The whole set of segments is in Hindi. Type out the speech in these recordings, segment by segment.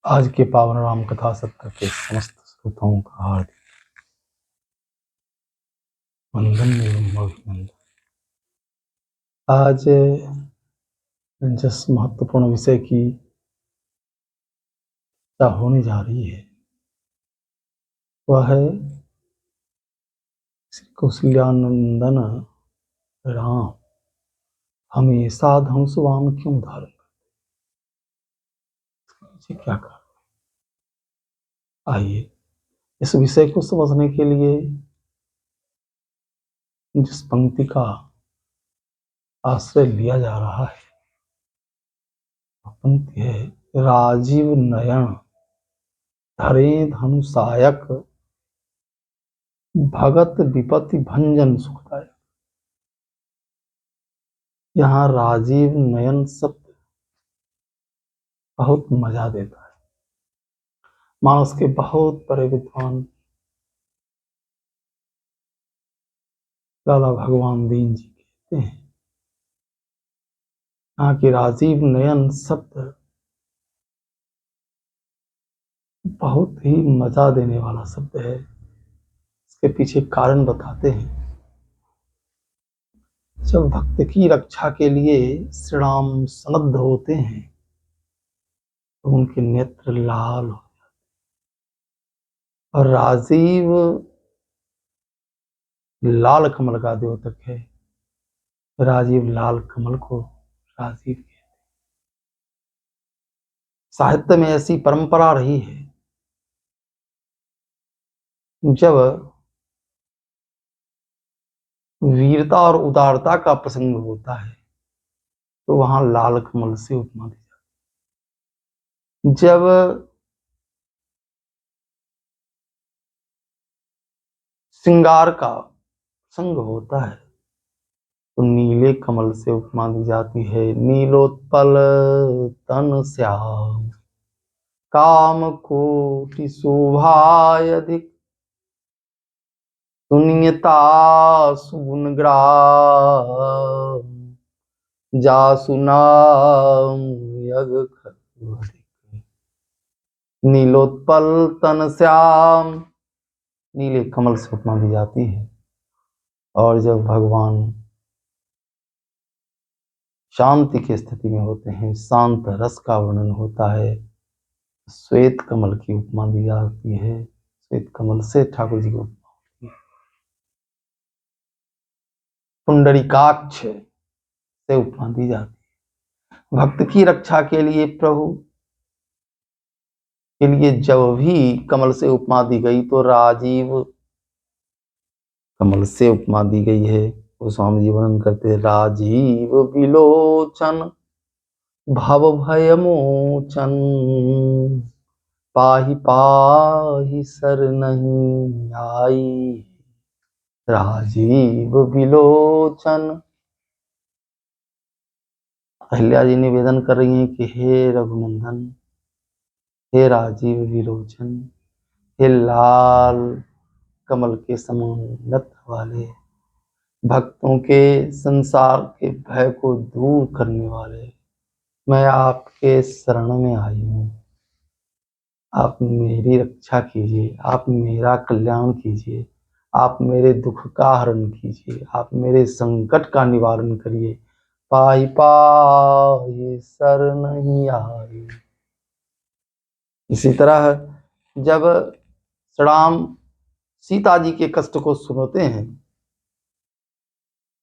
आज के पावन राम कथा सत्र के समस्त श्रोताओं का हार्दिक वंदन एवं अभिनंदन। आज जिस महत्वपूर्ण विषय की चर्चा होने जा रही है वह है श्री कौशल्यानंदन राम हमेशा धनुषवान क्यों धारण करते, क्या कारण? आइए इस विषय को समझने के लिए जिस पंक्ति का आश्रय लिया जा रहा है वह पंक्ति है, राजीव नयन धरे धनुषायक भगत विपत्ति भंजन सुखदायक। यहाँ राजीव नयन शब्द बहुत मजा देता है। मानस के बहुत बड़े विद्वान लाला भगवान दीन जी कहते हैं, यहाँ की राजीव नयन शब्द बहुत ही मजा देने वाला शब्द है। इसके पीछे कारण बताते हैं। जब भक्त की रक्षा के लिए श्री राम सन्नद्ध होते हैं तो उनके नेत्र लाल हो जाते हैं। और राजीव लाल कमल का द्योतक है। राजीव लाल कमल को राजीव कहते हैं। साहित्य में ऐसी परंपरा रही है, जब वीरता और उदारता का प्रसंग होता है तो वहां लाल कमल से उपमा दी जाती है। जब श्रृंगार का प्रसंग होता है तो नीले कमल से उपमा दी जाती है। नीलोत्पल तन श्याम काम कोटि शोभायधिक सुनियता सुगुण ग्राम जासु नाम यग खर। नीलोत्पल तन श्याम नीले कमल से उपमा दी जाती है। और जब भगवान शांति की स्थिति में होते हैं, शांत रस का वर्णन होता है, श्वेत कमल की उपमा दी जाती है। श्वेत कमल से ठाकुर जी की उपमा होती है। पुंडरीकाक्ष से उपमा दी जाती है। भक्त की रक्षा के लिए प्रभु के लिए जब भी कमल से उपमा दी गई तो राजीव कमल से उपमा दी गई है। वो स्वामी जी वर्णन करते हैं, राजीव विलोचन भव भय मोचन पाहि पाहि सर नहीं आई। राजीव विलोचन। अहिल्या जी निवेदन कर रही हैं कि हे रघुनंदन, हे राजीव विलोचन, हे लाल कमल के समान नेत्र वाले, भक्तों के संसार के भय को दूर करने वाले, मैं आपके शरण में आई हूँ। आप मेरी रक्षा कीजिए, आप मेरा कल्याण कीजिए, आप मेरे दुख का हरण कीजिए, आप मेरे संकट का निवारण करिए। पाहि पाहि सर नहीं आई। इसी तरह जब श्री राम सीता जी के कष्ट को सुनते हैं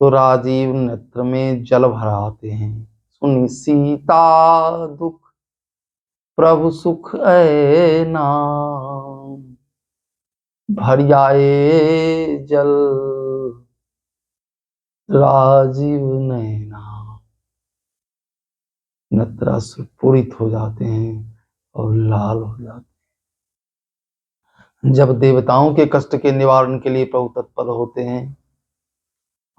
तो राजीव नेत्र में जल भर आते हैं। सुनी सीता दुख प्रभु सुख ऐ नाम भर आए जल राजीव नैना। नेत्र स्फुरित हो जाते हैं और लाल हो जाते हैं। जब देवताओं के कष्ट के निवारण के लिए प्रभु तत्पर होते हैं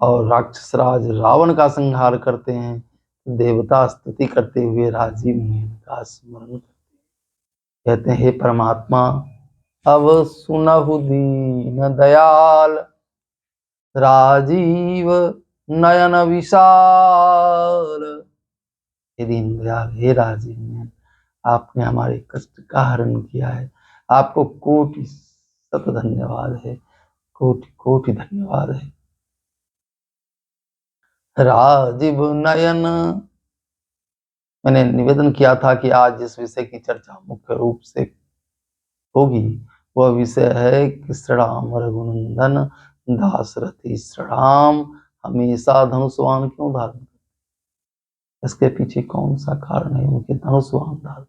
और राक्षस राज रावण का संहार करते हैं, देवता स्तुति करते हुए राजीव नयन का स्मरण करते हैं। कहते हैं, हे परमात्मा, अब सुनहु दीन दयाल राजीव नयन विशाल। हे दीन दयाल, हे राजीव नयन, आपने हमारे कष्ट का हरण किया है। आपको कोटि शत धन्यवाद है, कोटि कोटि धन्यवाद है। राजीव नयन, मैंने निवेदन किया था कि आज जिस विषय की चर्चा मुख्य रूप से होगी वह विषय है कि श्री राम रघुनंदन दाशरथी श्री राम हमेशा धनुष्वान क्यों धारण करते, इसके पीछे कौन सा कारण है उनके धनुष्वान धारण।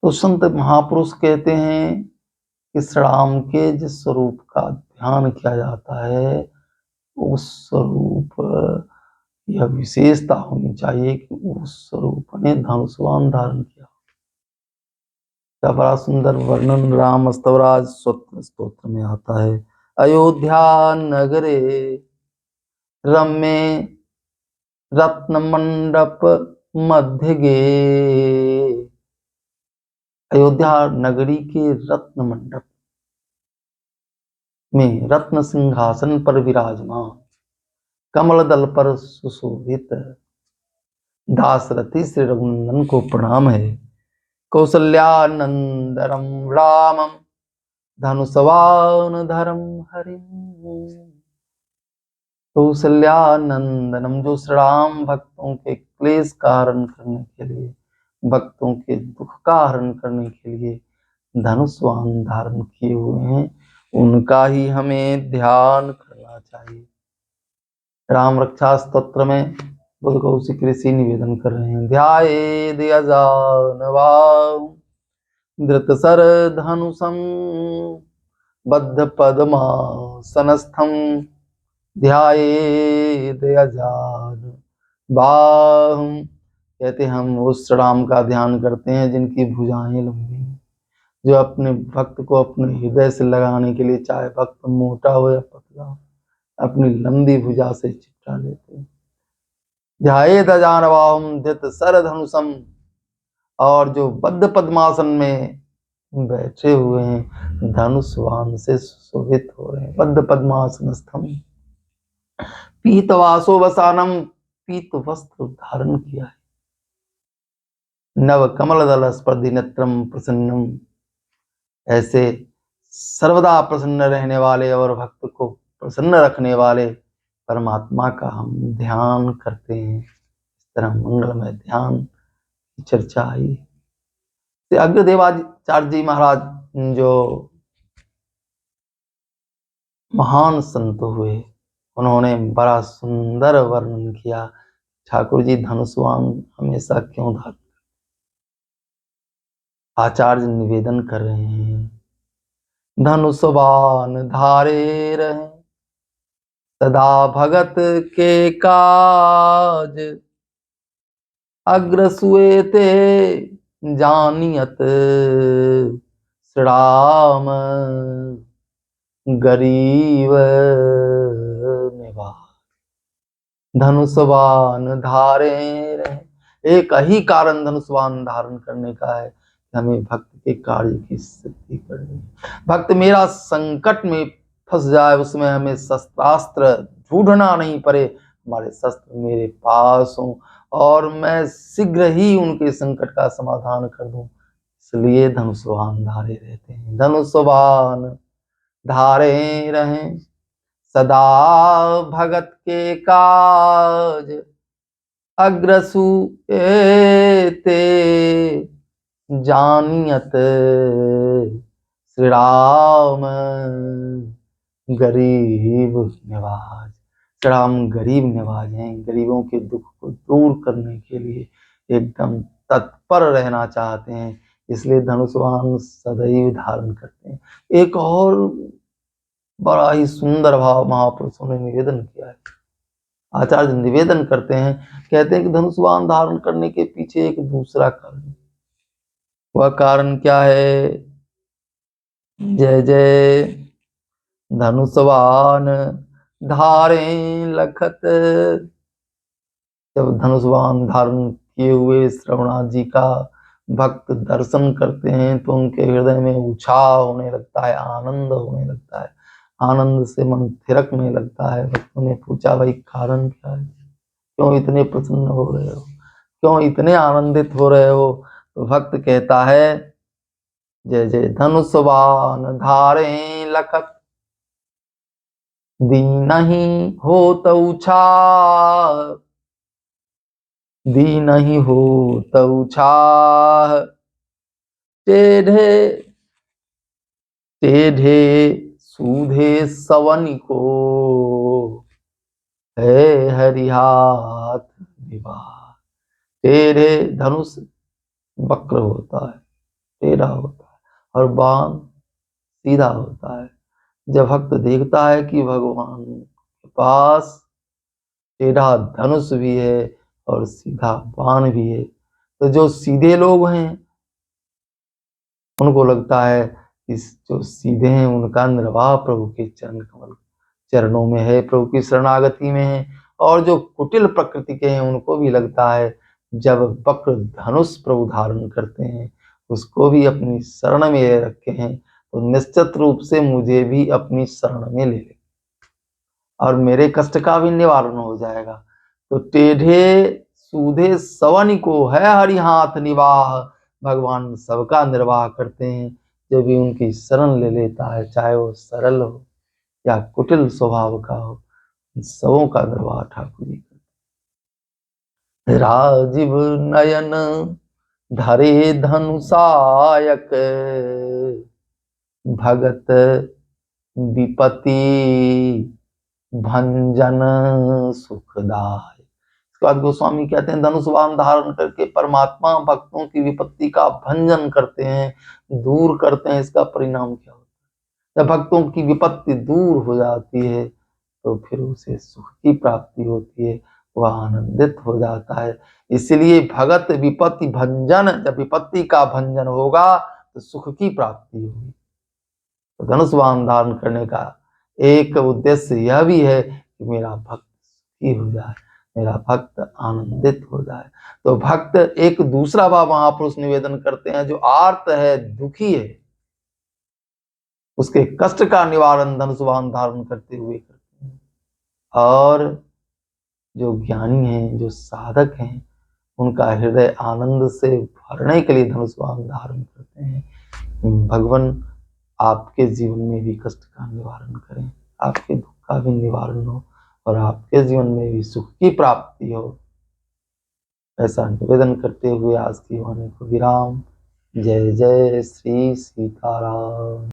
तो संत महापुरुष कहते हैं कि श्री राम के जिस स्वरूप का ध्यान किया जाता है उस स्वरूप यह विशेषता होनी चाहिए कि उस स्वरूप ने धनुष्वान धारण किया। का बड़ा सुंदर वर्णन राम स्तवराज स्तोत्र में आता है। अयोध्या नगरे रम्ये रत्न मंडप मध्य गे, अयोध्या नगरी के रत्न मंडप में रत्न सिंहासन पर विराजमान, कमल दल पर सुशोभित दाशरथी श्री रघुनंदन को प्रणाम है। कौसल्यानंदरम रामम धनुषवान धरम हरिम, कौसल्यानंदनम जो श्री राम भक्तों के क्लेश का हरण करने के लिए, भक्तों के दुख का हरण करने के लिए धनुष्वान धारण किए हुए हैं, उनका ही हमें ध्यान करना चाहिए। राम रक्षा स्तोत्र में बुद्ध कौशिक ऋषि निवेदन कर रहे हैं। ध्यायेद अजानवां धृतसर धनुषं बद्ध पद्मासनस्थं, ध्यायेद अजानवां, कहते हम उस राम का ध्यान करते हैं जिनकी भुजाएं लंबी, जो अपने भक्त को अपने हृदय से लगाने के लिए, चाहे भक्त मोटा हो या पतला, अपनी लंबी भुजा से चिपटा लेते हैं। ध्यायेद अजानवां धृत सर धनुषम, और जो बद्ध पद्मासन में बैठे हुए हैं धनुष्वान से सुशोभित हो रहे हैं। बद्ध पद्मासनस्थम पीतवासो वसानम, पीत वस्त्र धारण किया है। नव कमल दल स्पर्धि नेत्रम प्रसन्नम, ऐसे सर्वदा प्रसन्न रहने वाले और भक्त को प्रसन्न रखने वाले परमात्मा का हम ध्यान करते हैं। इस तरह मंगलमय ध्यान की चर्चा आई। तो अग्रदेवाचार्य जी महाराज जो महान संत हुए, उन्होंने बड़ा सुंदर वर्णन किया ठाकुर जी धनुष्वान हमेशा क्यों धारण। आचार्य निवेदन कर रहे हैं, धनुष्वान धारे रहे सदा भगत के काज, अग्र सुएते जानियत श्री राम गरीब निवाज। धनुष्वान धारे रहे, एक ही कारण धनुष्वान धारण करने का है, हमें भक्त के कार्य की सिद्धि करनी। भक्त मेरा संकट में फंस जाए, उसमें हमें शस्त्रास्त्र ढूंढना नहीं पड़े, हमारे शस्त्र मेरे पास हों और मैं शीघ्र ही उनके संकट का समाधान कर दूं, इसलिए धनुष्वान धारे रहते हैं। धनुष्वान धारे रहें सदा भगत के काज, अग्रसु एते जानियत श्री राम गरीब निवाज। श्री राम गरीब निवाज हैं, गरीबों के दुख को दूर करने के लिए एकदम तत्पर रहना चाहते हैं, इसलिए धनुष्वान सदैव धारण करते हैं। एक और बड़ा ही सुंदर भाव महापुरुषों ने निवेदन किया है। आचार्य निवेदन करते हैं, कहते हैं कि धनुष्वान धारण करने के पीछे एक दूसरा कारण, वह कारण क्या है? जय जय धनुष्वान धारे लखत, जब धनुष्वान धारण किए हुए श्रवणाथ जी का भक्त दर्शन करते हैं तो उनके हृदय में उत्साह होने लगता है, आनंद होने लगता है, आनंद से मन थिरकने लगता है। भक्तों ने पूछा, भाई कारण क्या है, क्यों इतने प्रसन्न हो रहे हो? क्यों इतने आनंदित हो रहे हो? तो भक्त कहता है, जय जय धनुष बाण धारे लखत, दीनहि होतउ छाह, दीनहि होतउ छाह, टेढ़े टेढ़े सूधे सवनि को, है हरिहाथ निवाह। टेढ़े धनुष वक्र होता है, टेढ़ा होता है, और बाण सीधा होता है। जब भक्त देखता है कि भगवान के पास टेढ़ा धनुष भी है और सीधा बाण भी है, तो जो सीधे लोग हैं उनको लगता है इस जो सीधे हैं उनका निर्वाह प्रभु के चरण कमल चरणों में है, प्रभु की शरणागति में है। और जो कुटिल प्रकृति के हैं उनको भी लगता है जब वक्र धनुष प्रभु धारण करते हैं, उसको भी अपनी शरण में ले रखे हैं, तो निश्चित रूप से मुझे भी अपनी शरण में ले ले और मेरे कष्ट का भी निवारण हो जाएगा। तो टेढ़े सूधे सवन को, है हरि हाथ निवाह। भगवान सबका निर्वाह करते हैं जो भी उनकी शरण ले लेता है, चाहे वो सरल हो या कुटिल स्वभाव का हो, सबों का निर्वाह ठाकुर जी करते। राजीव नयन धरे धनुषायक, भगत विपति भंजन सुखदाय। इसके बाद गोस्वामी कहते हैं, धनुष बाण धारण करके परमात्मा भक्तों की विपत्ति का भंजन करते हैं, दूर करते हैं। इसका परिणाम क्या होता है? जब भक्तों की विपत्ति दूर हो जाती है तो फिर उसे सुख की प्राप्ति होती है, वह आनंदित हो जाता है। इसलिए भगत विपत्ति भंजन, जब विपत्ति का भंजन होगा तो सुख की प्राप्ति होगी। तो धनुष बाण धारण करने का एक उद्देश्य यह भी है कि मेरा भक्त सुखी हो जाए, मेरा भक्त आनंदित हो जाए। तो भक्त एक दूसरा भाव महापुरुष निवेदन करते हैं, जो आर्त है, दुखी है, उसके कष्ट का निवारण धनुष बाण धारण करते हुए करते हैं। और जो ज्ञानी हैं, जो साधक हैं, उनका हृदय आनंद से भरने के लिए धनुष बाण धारण करते हैं। भगवान आपके जीवन में भी कष्ट का निवारण करें, आपके दुख का भी निवारण हो और आपके जीवन में भी सुख की प्राप्ति हो, ऐसा निवेदन करते हुए आज की वाणी को विराम। जय जय श्री सीताराम।